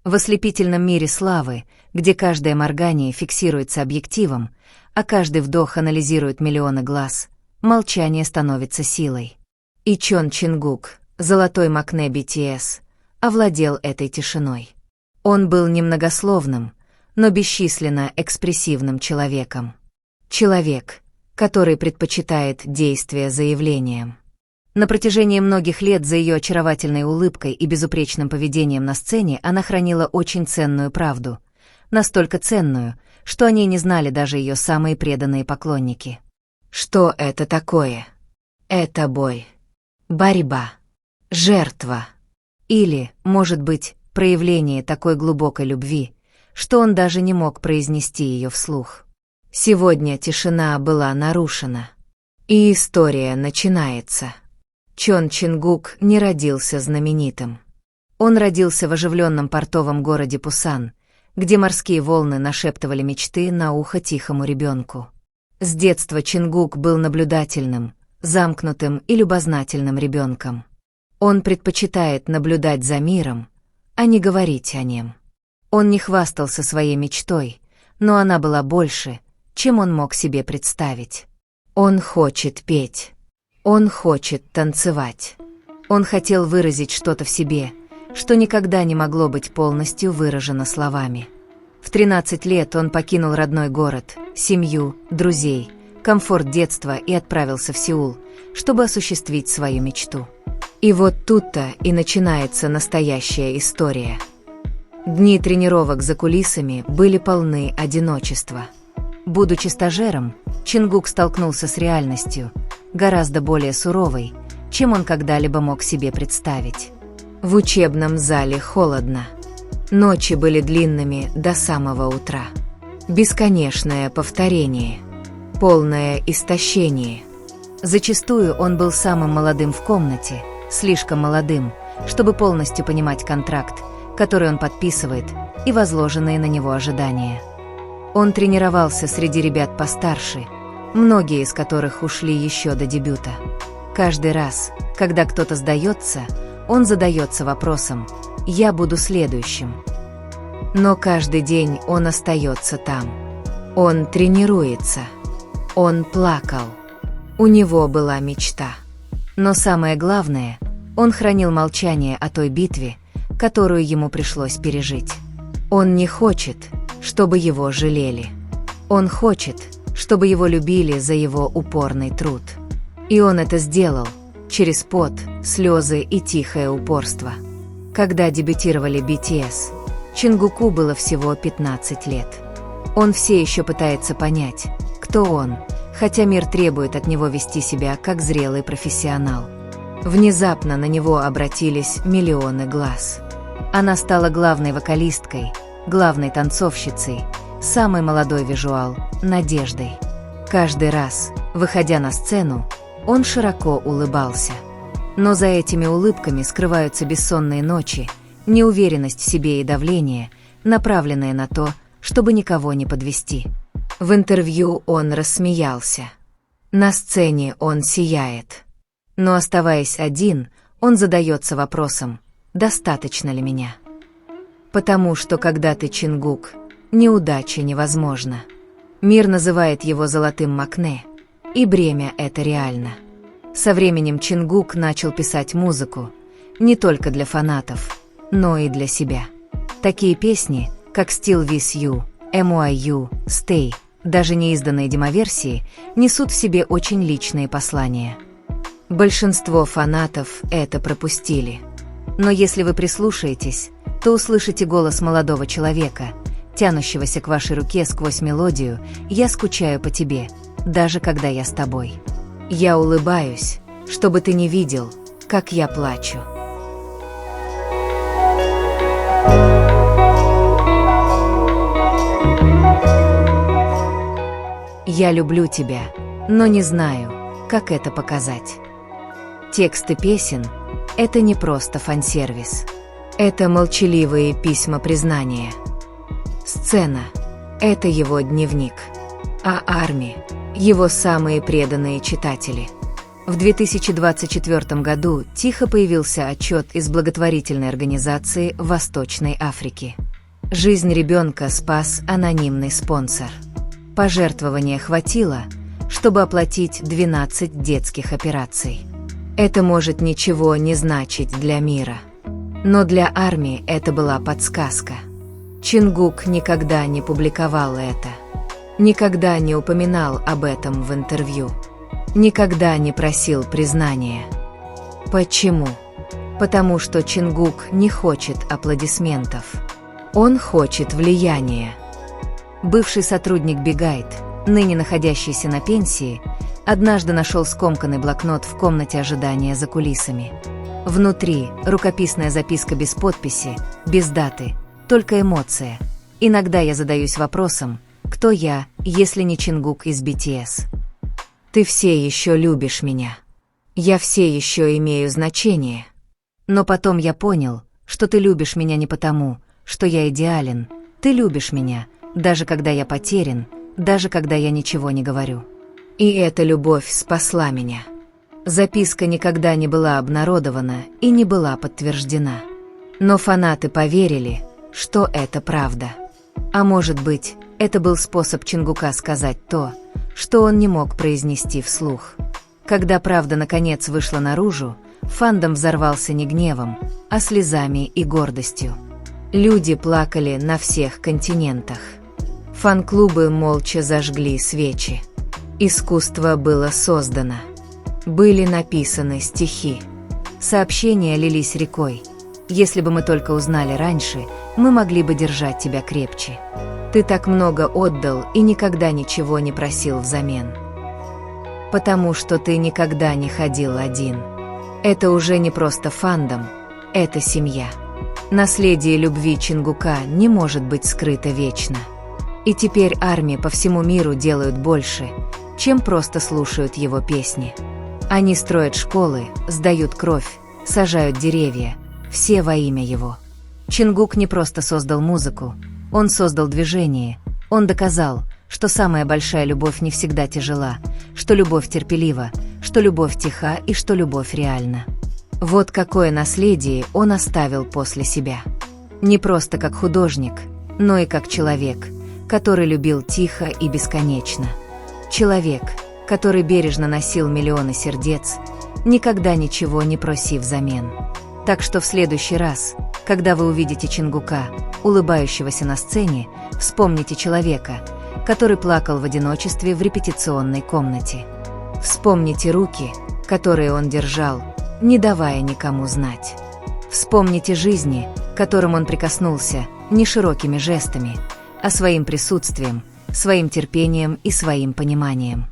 В ослепительном мире славы, где каждое моргание фиксируется объективом, а каждый вдох анализирует миллионы глаз, молчание становится силой. И Чон Чингук, золотой Макне BTS, овладел этой тишиной. Он был немногословным, но бесчисленно экспрессивным человеком. Человек, который предпочитает действия заявлением. На протяжении многих лет за ее очаровательной улыбкой и безупречным поведением на сцене она хранила очень ценную правду. Настолько ценную, что о ней не знали даже ее самые преданные поклонники. Что это такое? Это бой. Борьба. Жертва. Или, может быть, проявление такой глубокой любви, что он даже не мог произнести ее вслух. Сегодня тишина была нарушена. И история начинается. Чон Чингук не родился знаменитым. Он родился в оживленном портовом городе Пусан, где морские волны нашептывали мечты на ухо тихому ребенку. С детства Чингук был наблюдательным, замкнутым и любознательным ребенком. Он предпочитает наблюдать за миром, а не говорить о нем. Он не хвастался своей мечтой, но она была больше, чем он мог себе представить. Он хочет петь. Он хочет танцевать. Он хотел выразить что-то в себе, что никогда не могло быть полностью выражено словами. В 13 лет он покинул родной город, семью, друзей, комфорт детства и отправился в Сеул, чтобы осуществить свою мечту. И вот тут-то и начинается настоящая история. Дни тренировок за кулисами были полны одиночества. Будучи стажером, Чингук столкнулся с реальностью, гораздо более суровой, чем он когда-либо мог себе представить. В учебном зале холодно. Ночи были длинными до самого утра. Бесконечное повторение. Полное истощение. Зачастую он был самым молодым в комнате, слишком молодым, чтобы полностью понимать контракт, который он подписывает, и возложенные на него ожидания. Он тренировался среди ребят постарше, многие из которых ушли еще до дебюта. Каждый раз, когда кто-то сдается, он задается вопросом «Я буду следующим». Но каждый день он остается там. Он тренируется. Он плакал. У него была мечта. Но самое главное, он хранил молчание о той битве, которую ему пришлось пережить. Он не хочет, чтобы его жалели. Он хочет, чтобы его любили за его упорный труд. И он это сделал через пот, слезы и тихое упорство. Когда дебютировали BTS, Чингуку было всего 15 лет. Он все еще пытается понять, кто он, хотя мир требует от него вести себя как зрелый профессионал. Внезапно на него обратились миллионы глаз. Она стала главной вокалисткой, главной танцовщицей, самый молодой визуал, надеждой. Каждый раз, выходя на сцену, он широко улыбался. Но за этими улыбками скрываются бессонные ночи, неуверенность в себе и давление, направленное на то, чтобы никого не подвести. В интервью он рассмеялся. На сцене он сияет. Но оставаясь один, он задается вопросом: достаточно ли меня? Потому что когда ты Чингук, неудача невозможна. Мир называет его золотым Макне, и бремя это реально. Со временем Чингук начал писать музыку, не только для фанатов, но и для себя. Такие песни, как Still With You, MYU, Stay, даже неизданные демоверсии, несут в себе очень личные послания. Большинство фанатов это пропустили. Но если вы прислушаетесь, то услышите голос молодого человека, тянущегося к вашей руке сквозь мелодию «Я скучаю по тебе, даже когда я с тобой». Я улыбаюсь, чтобы ты не видел, как я плачу. Я люблю тебя, но не знаю, как это показать. Тексты песен — это не просто фан-сервис. Это молчаливые письма признания. Сцена — это его дневник. А ARMY — его самые преданные читатели. В 2024 году тихо появился отчет из благотворительной организации Восточной Африки. Жизнь ребенка спас анонимный спонсор. Пожертвования хватило, чтобы оплатить 12 детских операций. Это может ничего не значить для мира. Но для армии это была подсказка. Чингук никогда не публиковал это. Никогда не упоминал об этом в интервью. Никогда не просил признания. Почему? Потому что Чингук не хочет аплодисментов. Он хочет влияния. Бывший сотрудник Бигайт, ныне находящийся на пенсии, однажды нашел скомканный блокнот в комнате ожидания за кулисами. Внутри рукописная записка без подписи, без даты, только эмоция. Иногда я задаюсь вопросом, кто я, если не Чингук из BTS? Ты все еще любишь меня. Я все еще имею значение. Но потом я понял, что ты любишь меня не потому, что я идеален. Ты любишь меня, даже когда я потерян, даже когда я ничего не говорю. И эта любовь спасла меня. Записка никогда не была обнародована и не была подтверждена. Но фанаты поверили, что это правда. А может быть, это был способ Чингука сказать то, что он не мог произнести вслух. Когда правда наконец вышла наружу, фандом взорвался не гневом, а слезами и гордостью. Люди плакали на всех континентах. Фан-клубы молча зажгли свечи. Искусство было создано. Были написаны стихи. Сообщения лились рекой. Если бы мы только узнали раньше, мы могли бы держать тебя крепче. Ты так много отдал и никогда ничего не просил взамен. Потому что ты никогда не ходил один. Это уже не просто фандом, это семья. Наследие любви Чингука не может быть скрыто вечно. И теперь армии по всему миру делают больше, чем просто слушают его песни. Они строят школы, сдают кровь, сажают деревья, все во имя его. Чингук не просто создал музыку, он создал движение, он доказал, что самая большая любовь не всегда тяжела, что любовь терпелива, что любовь тиха и что любовь реальна. Вот какое наследие он оставил после себя. Не просто как художник, но и как человек, который любил тихо и бесконечно. Человек, который бережно носил миллионы сердец, никогда ничего не проси взамен. Так что в следующий раз, когда вы увидите Чингука, улыбающегося на сцене, вспомните человека, который плакал в одиночестве в репетиционной комнате. Вспомните руки, которые он держал, не давая никому знать. Вспомните жизни, к которым он прикоснулся не широкими жестами, а своим присутствием, своим терпением и своим пониманием.